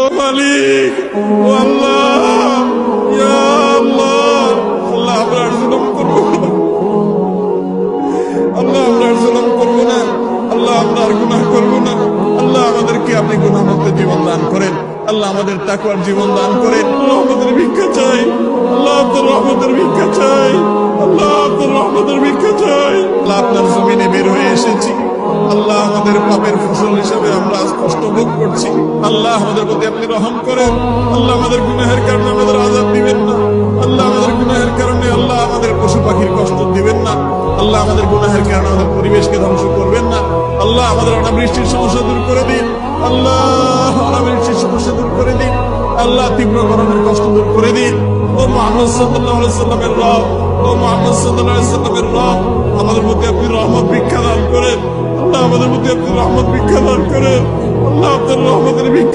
ও মালিক, ও আল্লাহ, ইয়া আল্লাহ, আল্লাহ আমরা আর জুলুম করবো না, আল্লাহ আমরা আর জুলুম করবো না, আল্লাহ আমরা আর গুনাহ করবো না। আল্লাহ আমাদেরকে আপনি গুনাহমুক্ত জীবন দান করেন, আল্লাহ আমাদের তাকওয়ার জীবন দান করেন। রহমতের ভিক্ষা চাই, আল্লাহ আপনার রহমতের ভিক্ষা চাই, আল্লাহ আপনার রহমতের ভিক্ষা চাই। আল্লাহ আপনার জমিনে বের হয়ে এসেছি, আল্লাহ আমাদের পাপের ফসল হিসেবে আমরা আজ কষ্ট ভোগ করছি। আল্লাহ আমাদের প্রতি আপনি রহম করেন, আল্লাহ আমাদের গুনাহের কারণে আমাদের আযাব দিবেন না, আল্লাহ আমাদের গুনাহের কারণে আল্লাহ আমাদের পশু পাখির কষ্ট দিবেন না, আল্লাহ আমাদের গুনাহের কারণে আমাদের পরিবেশকে ধ্বংস করবেন না। আল্লাহ আমাদের অনাবৃষ্টির সমস্যা দূর করে দিন, আল্লাহ অনাবৃষ্টির সমস্যা দূর করে দিন, আল্লাহ তীব্র গরমের কষ্ট দূর করে দিন। ও মুহাম্মদ সাল্লাল্লাহু আলাইহি সাল্লামের রব, ও মুহাম্মদ সাল্লাল্লাহু আলাইহি সাল্লামের রব, আমাদের প্রতি আপনি রহমত ভিক্ষা দান করেন, আল্লাহ আমাদের প্রতি আপনি রহমত ভিক্ষা দান করেন, আল্লাহ আপনার রহমতের ভিক্ষা